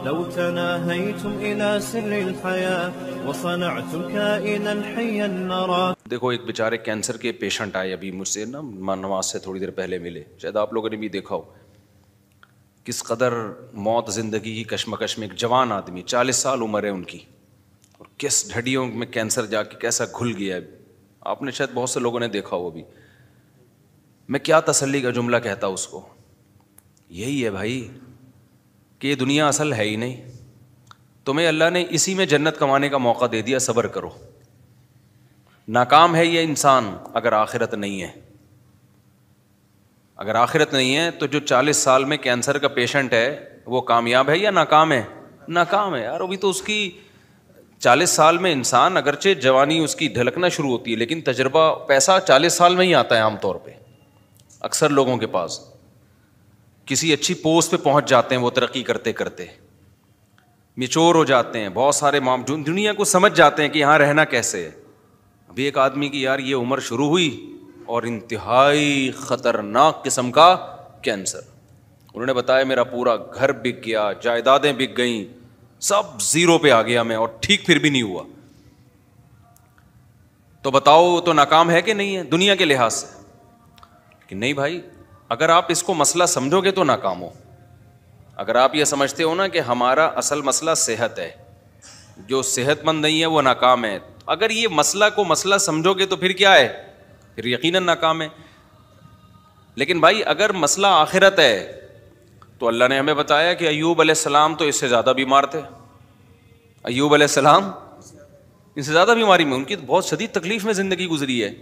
لو تناهيتم إلى سر الحياة وصنعتم كائنا حيا نرى. دیکھو ایک بیچارے کینسر کے پیشنٹ آئے ابھی مجھ سے نا نماز سے تھوڑی دیر پہلے ملے, شاید آپ لوگوں نے بھی دیکھا ہو کس قدر موت زندگی کی کشمکش میں. ایک جوان آدمی 40 سال عمر ہے ان کی, اور کس ڈھڈیوں میں کینسر جا کے کیسا گھل گیا ہے. آپ نے شاید بہت سے لوگوں نے دیکھا ہو. ابھی میں کیا تسلی کا جملہ کہتا اس کو, یہی ہے بھائی کہ یہ دنیا اصل ہے ہی نہیں, تمہیں اللہ نے اسی میں جنت کمانے کا موقع دے دیا, صبر کرو. ناکام ہے یہ انسان اگر آخرت نہیں ہے. اگر آخرت نہیں ہے تو جو 40 سال میں کینسر کا پیشنٹ ہے وہ کامیاب ہے یا ناکام ہے؟ ناکام ہے یار. ابھی تو اس کی 40 سال میں انسان اگرچہ جوانی اس کی ڈھلکنا شروع ہوتی ہے, لیکن تجربہ پیسہ 40 سال میں ہی آتا ہے عام طور پہ. اکثر لوگوں کے پاس کسی اچھی پوسٹ پہ پہنچ جاتے ہیں وہ ترقی کرتے کرتے, میچور ہو جاتے ہیں, بہت سارے دنیا کو سمجھ جاتے ہیں کہ یہاں رہنا کیسے ہے. ابھی ایک آدمی کی یار یہ عمر شروع ہوئی اور انتہائی خطرناک قسم کا کینسر. انہوں نے بتایا میرا پورا گھر بک گیا, جائیدادیں بک گئیں, سب زیرو پہ آ گیا میں, اور ٹھیک پھر بھی نہیں ہوا. تو بتاؤ تو ناکام ہے کہ نہیں ہے دنیا کے لحاظ سے؟ کہ نہیں بھائی, اگر آپ اس کو مسئلہ سمجھو گے تو ناکام ہو. اگر آپ یہ سمجھتے ہو نا کہ ہمارا اصل مسئلہ صحت ہے, جو صحت مند نہیں ہے وہ ناکام ہے, اگر یہ مسئلہ کو مسئلہ سمجھو گے تو پھر کیا ہے, پھر یقیناً ناکام ہے. لیکن بھائی اگر مسئلہ آخرت ہے تو اللہ نے ہمیں بتایا کہ ایوب علیہ السلام تو اس سے زیادہ بیمار تھے. ایوب علیہ السلام اس سے زیادہ بیماری میں, ان کی بہت شدید تکلیف میں زندگی گزری ہے.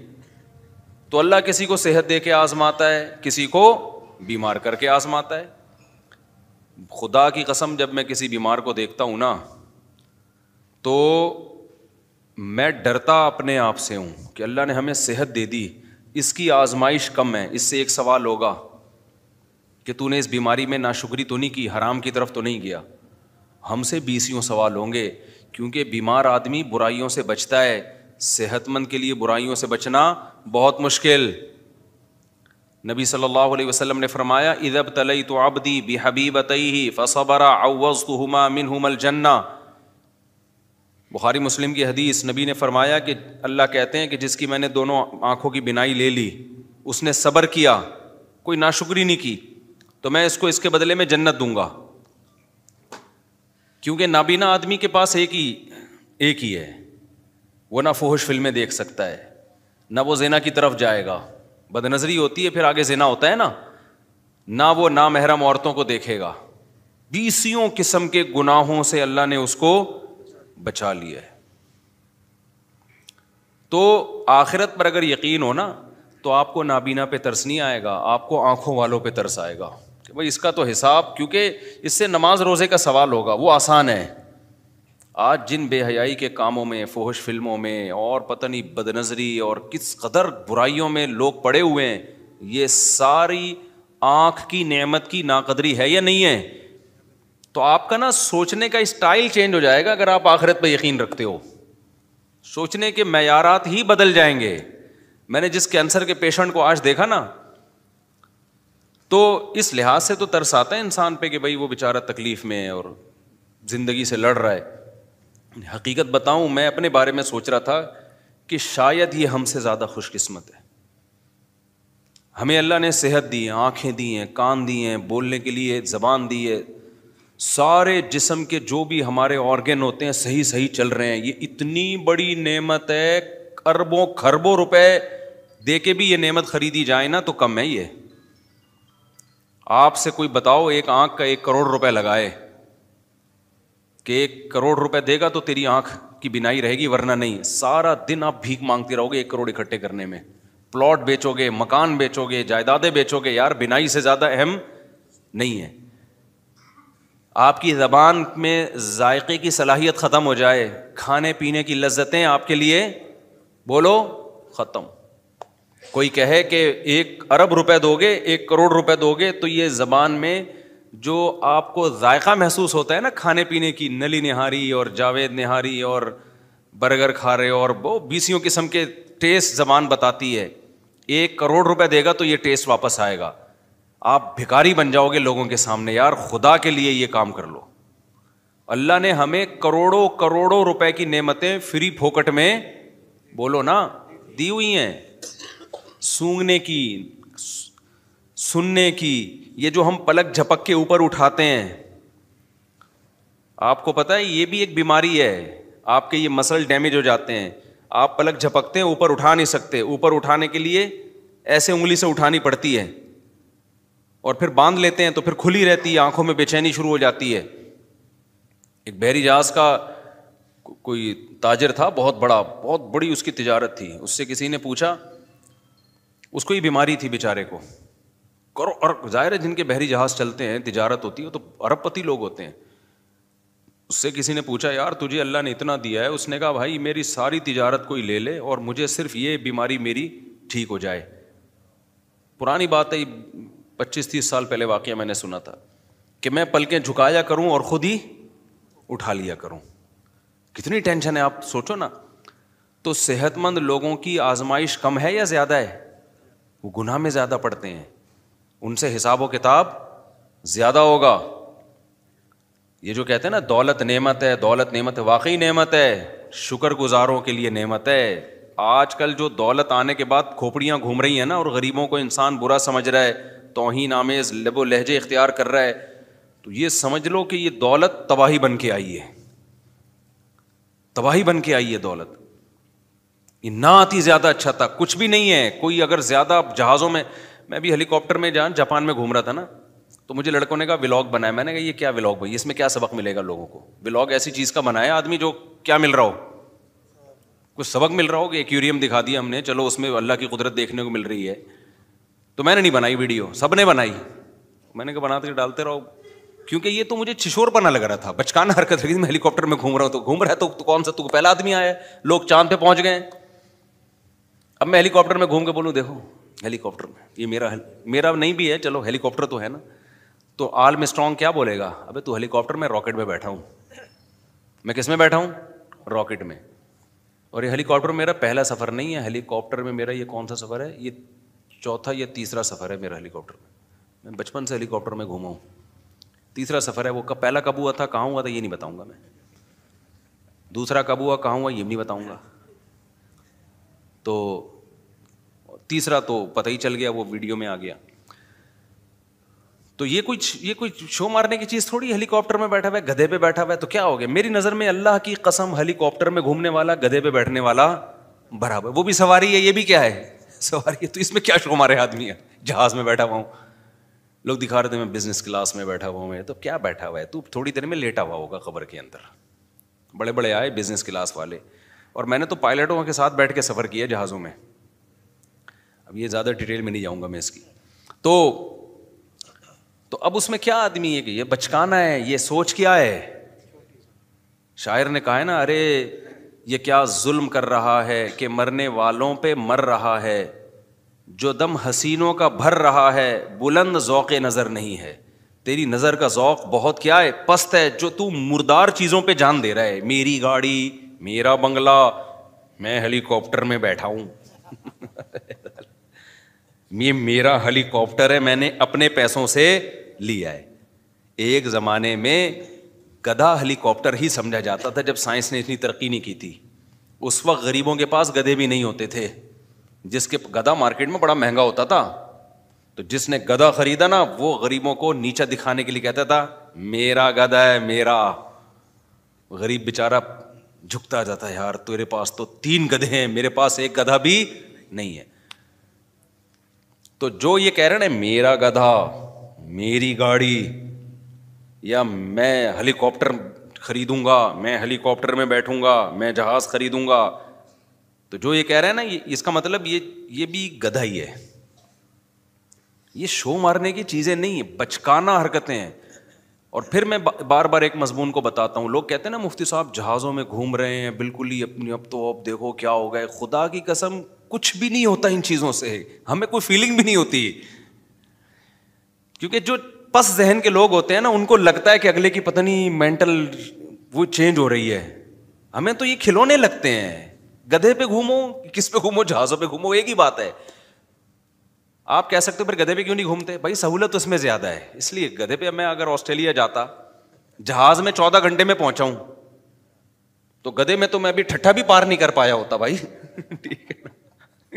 تو اللہ کسی کو صحت دے کے آزماتا ہے, کسی کو بیمار کر کے آزماتا ہے. خدا کی قسم جب میں کسی بیمار کو دیکھتا ہوں نا تو میں ڈرتا اپنے آپ سے ہوں کہ اللہ نے ہمیں صحت دے دی, اس کی آزمائش کم ہے. اس سے ایک سوال ہوگا کہ تو نے اس بیماری میں ناشکری تو نہیں کی, حرام کی طرف تو نہیں گیا. ہم سے 20 سوال ہوں گے, کیونکہ بیمار آدمی برائیوں سے بچتا ہے, صحت مند کے لیے برائیوں سے بچنا بہت مشکل. نبی صلی اللہ علیہ وسلم نے فرمایا اذا ابتلیت عبدی بحبیبتیہ فصبر عوضتہما منہما الجنہ. بخاری مسلم کی حدیث, نبی نے فرمایا کہ اللہ کہتے ہیں کہ جس کی میں نے دونوں آنکھوں کی بینائی لے لی, اس نے صبر کیا, کوئی ناشکری نہیں کی, تو میں اس کو اس کے بدلے میں جنت دوں گا. کیونکہ نابینا آدمی کے پاس ایک ہی ہے, وہ نہ فحش فلمیں دیکھ سکتا ہے, نہ وہ زنا کی طرف جائے گا, بد نظری ہوتی ہے پھر آگے زنا ہوتا ہے نا, نہ وہ نامحرم عورتوں کو دیکھے گا. 20 قسم کے گناہوں سے اللہ نے اس کو بچا لیا ہے. تو آخرت پر اگر یقین ہو نا تو آپ کو نابینا پہ ترس نہیں آئے گا, آپ کو آنکھوں والوں پہ ترس آئے گا کہ بھائی اس کا تو حساب, کیونکہ اس سے نماز روزے کا سوال ہوگا, وہ آسان ہے. آج جن بے حیائی کے کاموں میں, فحش فلموں میں, اور پتہ نہیں بد نظری اور کس قدر برائیوں میں لوگ پڑے ہوئے ہیں, یہ ساری آنکھ کی نعمت کی ناقدری ہے یا نہیں ہے؟ تو آپ کا نا سوچنے کا اسٹائل چینج ہو جائے گا اگر آپ آخرت پہ یقین رکھتے ہو. سوچنے کے معیارات ہی بدل جائیں گے. میں نے جس کینسر کے پیشنٹ کو آج دیکھا نا تو اس لحاظ سے تو ترس آتا ہے انسان پہ کہ بھائی وہ بیچارہ تکلیف میں ہے اور زندگی سے لڑ رہا ہے. حقیقت بتاؤں, میں اپنے بارے میں سوچ رہا تھا کہ شاید یہ ہم سے زیادہ خوش قسمت ہے. ہمیں اللہ نے صحت دی ہے, آنکھیں دی ہیں, کان دی ہیں, بولنے کے لیے زبان دی ہے, سارے جسم کے جو بھی ہمارے آرگن ہوتے ہیں صحیح چل رہے ہیں. یہ اتنی بڑی نعمت ہے, اربوں خربوں روپے دے کے بھی یہ نعمت خریدی جائے نا تو کم ہے. یہ آپ سے کوئی بتاؤ ایک آنکھ کا 1 کروڑ روپے لگائے کہ 1 کروڑ روپے دے گا تو تیری آنکھ کی بینائی رہے گی, ورنہ نہیں. سارا دن آپ بھیک مانگتے رہو گے 1 کروڑ اکٹھے کرنے میں. پلاٹ بیچو گے, مکان بیچو گے, جائیدادیں بیچو گے, یار بینائی سے زیادہ اہم نہیں ہے. آپ کی زبان میں ذائقے کی صلاحیت ختم ہو جائے, کھانے پینے کی لذتیں آپ کے لیے بولو ختم. کوئی کہے کہ 1 ارب روپے دو گے, 1 کروڑ روپے دو گے, تو یہ زبان میں جو آپ کو ذائقہ محسوس ہوتا ہے نا کھانے پینے کی, نلی نہاری اور جاوید نہاری اور برگر کھا رہے ہو, اور وہ 20 قسم کے ٹیسٹ زبان بتاتی ہے. 1 کروڑ روپے دے گا تو یہ ٹیسٹ واپس آئے گا. آپ بھکاری بن جاؤ گے لوگوں کے سامنے. یار خدا کے لیے یہ کام کر لو. اللہ نے ہمیں کروڑوں کروڑوں روپے کی نعمتیں فری پھوکٹ میں بولو نا دی ہوئی ہیں. سونگنے کی, سننے کی, یہ جو ہم پلک جھپک کے اوپر اٹھاتے ہیں, آپ کو پتہ ہے یہ بھی ایک بیماری ہے. آپ کے یہ مسل ڈیمیج ہو جاتے ہیں, آپ پلک جھپکتے ہیں اوپر اٹھا نہیں سکتے, اوپر اٹھانے کے لیے ایسے انگلی سے اٹھانی پڑتی ہے, اور پھر باندھ لیتے ہیں تو پھر کھلی رہتی ہے, آنکھوں میں بے چینی شروع ہو جاتی ہے. ایک بحری جہاز کا کوئی تاجر تھا, بہت بڑا, بہت بڑی اس کی تجارت تھی. اس سے کسی نے پوچھا, اس کو یہ بیماری تھی بیچارے کو, اور ظاہر ہے جن کے بحری جہاز چلتے ہیں, تجارت ہوتی ہے, وہ تو ارب پتی لوگ ہوتے ہیں. اس سے کسی نے پوچھا یار تجھے اللہ نے اتنا دیا ہے؟ اس نے کہا بھائی میری ساری تجارت کوئی لے لے اور مجھے صرف یہ بیماری میری ٹھیک ہو جائے. پرانی بات ہے, 25-30 سال پہلے واقعہ میں نے سنا تھا کہ میں پلکیں جھکایا کروں اور خود ہی اٹھا لیا کروں. کتنی ٹینشن ہے آپ سوچو نا. تو صحت مند لوگوں کی آزمائش کم ہے یا زیادہ ہے؟ وہ گناہ میں زیادہ پڑتے ہیں, ان سے حساب و کتاب زیادہ ہوگا. یہ جو کہتے ہیں نا دولت نعمت ہے, دولت نعمت ہے, واقعی نعمت ہے, شکر گزاروں کے لیے نعمت ہے. آج کل جو دولت آنے کے بعد کھوپڑیاں گھوم رہی ہیں نا, اور غریبوں کو انسان برا سمجھ رہا ہے, توہین آمیز لب و لہجے اختیار کر رہا ہے, تو یہ سمجھ لو کہ یہ دولت تباہی بن کے آئی ہے, تباہی بن کے آئی ہے دولت. یہ نہ آتی زیادہ اچھا تھا, کچھ بھی نہیں ہے. کوئی اگر زیادہ جہازوں میں بھی ہیلی کاپٹر میں جاپان میں گھوم رہا تھا نا, تو مجھے لڑکوں نے کہا ولاگ بنایا. میں نے کہا یہ کیا ولاگ بھائی, اس میں کیا سبق ملے گا لوگوں کو؟ ولاگ ایسی چیز کا بنایا آدمی جو کیا مل رہا ہو, کچھ سبق مل رہا ہو. کہ ایکویریم دکھا دیا ہم نے, چلو اس میں اللہ کی قدرت دیکھنے کو مل رہی ہے. تو میں نے نہیں بنائی ویڈیو, سب نے بنائی. میں نے کہا بناتے ڈالتے رہو, کیونکہ یہ تو مجھے چھشور پنا لگ رہا تھا, بچکانہ حرکت لگی. میں ہیلی کاپٹر میں گھوم رہا ہوں, تو گھوم رہا ہے تو کون سا تو پہلا آدمی آیا ہے, لوگ چاند پہ پہنچ گئے. اب میں ہیلی کاپٹر میں گھوم کے بولوں دیکھو ہیلی کاپٹر میں, یہ میرا نہیں بھی ہے, چلو ہیلی کاپٹر تو ہے نا. تو آرم اسٹرانگ کیا بولے گا, ابے تو ہیلی کاپٹر میں راکٹ میں بیٹھا ہوں. میں کس میں بیٹھا ہوں؟ راکٹ میں. اور یہ ہیلی کاپٹر میرا پہلا سفر نہیں ہے. ہیلی کاپٹر میں میرا یہ کون سا سفر ہے؟ یہ چوتھا یا تیسرا سفر ہے میرا ہیلی کاپٹر میں. میں بچپن سے ہیلی کاپٹر میں گھوما ہوں, تیسرا سفر ہے. وہ پہلا کب ہوا تھا, کہاں ہوا تھا, یہ نہیں بتاؤں گا میں. دوسرا کب ہوا, کہاں ہوا, یہ بھی نہیں بتاؤں گا. تو تیسرا تو پتہ ہی چل گیا, وہ ویڈیو میں آ گیا. تو یہ کوئی شو مارنے کی چیز تھوڑی. ہیلی کاپٹر میں بیٹھا ہوا ہے, گدھے پہ بیٹھا ہوا ہے, تو کیا ہو گیا؟ میری نظر میں اللہ کی قسم ہیلی کاپٹر میں گھومنے والا گدھے پہ بیٹھنے والا برابر. وہ بھی سواری ہے, یہ بھی کیا ہے, سواری ہے. تو اس میں کیا شو مارے آدمی ہے؟ جہاز میں بیٹھا ہوا ہوں, لوگ دکھا رہے تھے میں بزنس کلاس میں بیٹھا ہوا ہوں. تو کیا بیٹھا ہوا ہے تو, تھوڑی دیر میں لیٹا ہوا ہوگا قبر کے اندر. بڑے بڑے آئے بزنس کلاس والے, اور میں نے تو پائلٹوں کے ساتھ بیٹھ کے سفر کیا جہازوں میں. اب یہ زیادہ ڈیٹیل میں نہیں جاؤں گا میں اس کی. تو اب اس میں کیا آدمی ہے کہ یہ بچکانا ہے, یہ سوچ کیا ہے. شاعر نے کہا ہے نا, ارے یہ کیا ظلم کر رہا ہے کہ مرنے والوں پہ مر رہا ہے, جو دم حسینوں کا بھر رہا ہے, بلند ذوق نظر نہیں ہے. تیری نظر کا ذوق بہت کیا ہے, پست ہے, جو تو مردار چیزوں پہ جان دے رہا ہے. میری گاڑی, میرا بنگلہ, میں ہیلی کاپٹر میں بیٹھا ہوں. یہ میرا ہیلی کاپٹر ہے, میں نے اپنے پیسوں سے لیا ہے. ایک زمانے میں گدھا ہیلی کاپٹر ہی سمجھا جاتا تھا جب سائنس نے اتنی ترقی نہیں کی تھی. اس وقت غریبوں کے پاس گدھے بھی نہیں ہوتے تھے. جس کے گدھا مارکیٹ میں بڑا مہنگا ہوتا تھا, تو جس نے گدھا خریدا نا, وہ غریبوں کو نیچا دکھانے کے لیے کہتا تھا میرا گدھا ہے میرا. غریب بیچارہ جھکتا جاتا ہے, یار تیرے پاس تو 3 گدھے ہیں, میرے پاس ایک گدھا بھی نہیں ہے. تو جو یہ کہہ رہے ہیں میرا گدھا, میری گاڑی, یا میں ہیلی کاپٹر خریدوں گا, میں ہیلی کاپٹر میں بیٹھوں گا, میں جہاز خریدوں گا, تو جو یہ کہہ رہے ہیں نا, اس کا مطلب یہ بھی گدھا ہی ہے. یہ شو مارنے کی چیزیں نہیں ہیں, بچکانہ حرکتیں ہیں. اور پھر میں بار بار ایک مضمون کو بتاتا ہوں. لوگ کہتے ہیں نا مفتی صاحب جہازوں میں گھوم رہے ہیں بالکل ہی اپنی, اب تو اب دیکھو کیا ہو گئے. خدا کی قسم کچھ بھی نہیں ہوتا ان چیزوں سے, ہمیں کوئی فیلنگ بھی نہیں ہوتی. کیونکہ جو پس ذہن کے لوگ ہوتے ہیں نا, ان کو لگتا ہے کہ اگلے کی پتہ نہیں مینٹل وہ چینج ہو رہی ہے. ہمیں تو یہ کھلونے لگتے ہیں. گدھے پہ گھومو, کس پہ گھومو, جہازوں پہ گھومو, ایک ہی بات ہے. آپ کہہ سکتے ہو پھر گدھے پہ کیوں نہیں گھومتے؟ بھائی سہولت اس میں زیادہ ہے, اس لیے گدھے پہ. میں اگر آسٹریلیا جاتا جہاز میں 14 گھنٹے میں پہنچا ہوں, تو گدے میں تو میں ابھی ٹھٹھا بھی پار نہیں کر پایا ہوتا بھائی. ٹھیک ہے نا,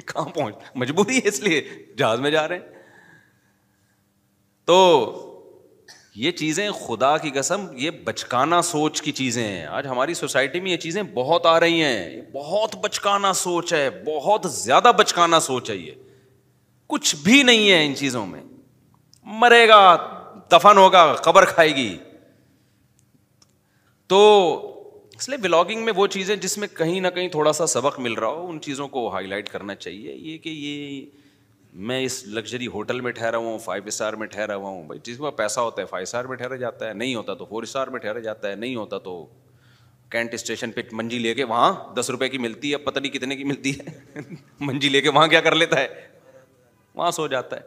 کہاں پہنچ, مجبوری ہے اس لیے جہاز میں جا رہے ہیں. تو یہ چیزیں خدا کی قسم یہ بچکانا سوچ کی چیزیں ہیں. آج ہماری سوسائٹی میں یہ چیزیں بہت آ رہی ہیں, بہت بچکانا سوچ ہے, بہت زیادہ بچکانا سوچ ہے. یہ کچھ بھی نہیں ہے ان چیزوں میں. مرے گا, دفن ہوگا, قبر کھائے گی. تو اس لیے ولاگنگ میں وہ چیزیں جس میں کہیں نہ کہیں تھوڑا سا سبق مل رہا ہو, ان چیزوں کو ہائی لائٹ کرنا چاہیے. یہ کہ یہ میں اس لگژری ہوٹل میں ٹھہرا ہوا ہوں, 5 اسٹار میں ٹھہرا ہوا ہوں. بھائی جس کے پاس پیسہ ہوتا ہے 5 اسٹار میں ٹھہرا جاتا ہے, نہیں ہوتا تو 4 اسٹار میں ٹھہرا جاتا ہے, نہیں ہوتا تو کینٹ اسٹیشن پہ منجی لے کے وہاں 10 روپے کی ملتی ہے, پتہ نہیں کتنے کی ملتی ہے, منجی لے کے وہاں کیا کر لیتا ہے, وہاں سو جاتا ہے.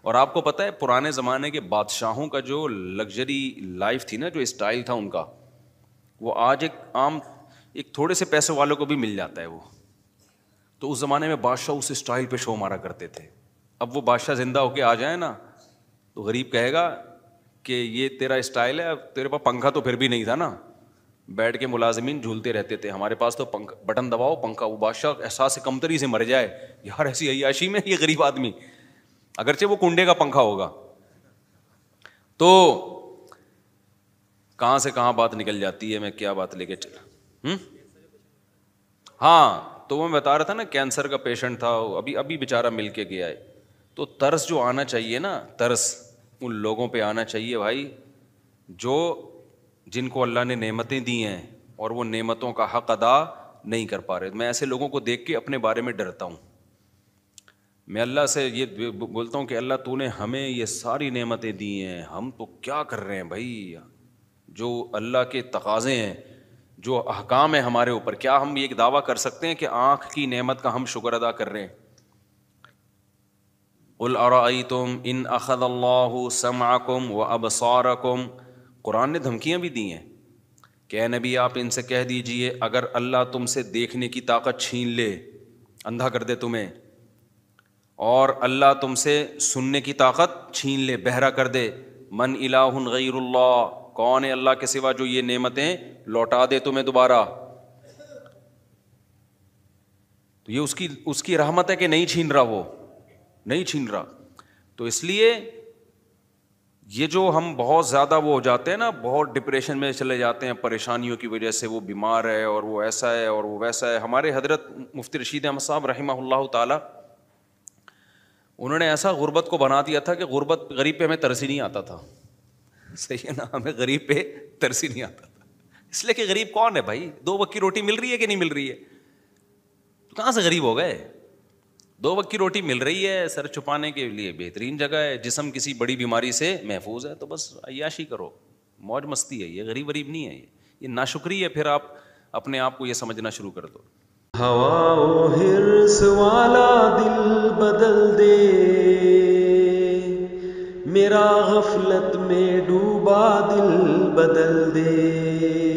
اور آپ کو پتہ ہے پرانے زمانے کے بادشاہوں کا جو لگژری لائف تھی نا, جو اسٹائل تھا ان کا, وہ آج ایک تھوڑے سے پیسے والوں کو بھی مل جاتا ہے وہ. تو اس زمانے میں بادشاہ اس اسٹائل پہ شو مارا کرتے تھے. اب وہ بادشاہ زندہ ہو کے آ جائے نا تو غریب کہے گا کہ یہ تیرا اسٹائل ہے, تیرے پاس پنکھا تو پھر بھی نہیں تھا نا, بیٹھ کے ملازمین جھولتے رہتے تھے, ہمارے پاس تو بٹن دباؤ پنکھا. وہ بادشاہ احساس کمتری سے مر جائے, یار ایسی عیاشی میں یہ غریب آدمی, اگرچہ وہ کنڈے کا پنکھا ہوگا. تو کہاں سے کہاں بات نکل جاتی ہے, میں کیا بات لے کے چلا. ہاں, تو وہ میں بتا رہا تھا نا کینسر کا پیشنٹ تھا, ابھی بیچارہ مل کے گیا ہے. تو طرز جو آنا چاہیے نا, طرز ان لوگوں پہ آنا چاہیے بھائی جن کو اللہ نے نعمتیں دی ہیں اور وہ نعمتوں کا حق ادا نہیں کر پا رہے. میں ایسے لوگوں کو دیکھ کے اپنے بارے میں ڈرتا ہوں. میں اللہ سے یہ بولتا ہوں کہ اللہ تو نے ہمیں یہ ساری نعمتیں دی ہیں, ہم تو کیا کر رہے ہیں بھائی, جو اللہ کے تقاضے ہیں, جو احکام ہیں ہمارے اوپر, کیا ہم یہ دعویٰ کر سکتے ہیں کہ آنکھ کی نعمت کا ہم شکر ادا کر رہے ہیں؟ قل ارأیتم ان اخذ اللہ سمعکم وابصارکم, قرآن نے دھمکیاں بھی دی ہیں کہ اے نبی آپ ان سے کہہ دیجئے اگر اللہ تم سے دیکھنے کی طاقت چھین لے, اندھا کر دے تمہیں, اور اللہ تم سے سننے کی طاقت چھین لے, بہرا کر دے, من الہ غیر اللہ, کون ہے اللہ کے سوا جو یہ نعمتیں لوٹا دے تمہیں دوبارہ. تو یہ اس کی رحمت ہے کہ نہیں چھین رہا, وہ نہیں چھین رہا. تو اس لیے یہ جو ہم بہت زیادہ وہ ہو جاتے ہیں نا, بہت ڈپریشن میں چلے جاتے ہیں پریشانیوں کی وجہ سے, وہ بیمار ہے اور وہ ایسا ہے اور وہ ویسا ہے. ہمارے حضرت مفتی رشید احمد صاحب رحمہ اللہ تعالی, انہوں نے ایسا غربت کو بنا دیا تھا کہ غریب پہ ہمیں ترس ہی نہیں آتا تھا. صحیح ہے نا, ہمیں غریب پہ ترس ہی نہیں آتا تھا, اس لیے کہ غریب کون ہے بھائی, 2 وقت کی روٹی مل رہی ہے کہ نہیں مل رہی ہے, تو کہاں سے غریب ہو گئے. 2 وقت کی روٹی مل رہی ہے, سر چھپانے کے لیے بہترین جگہ ہے, جسم کسی بڑی بیماری سے محفوظ ہے, تو بس عیاشی کرو, موج مستی ہے. یہ غریب نہیں ہے, یہ ناشکری ہے. پھر آپ اپنے آپ کو یہ سمجھنا شروع کر دو. ہوا و حرص والا دل بدل دے, میرا غفلت میں ڈوبا دل بدل دے.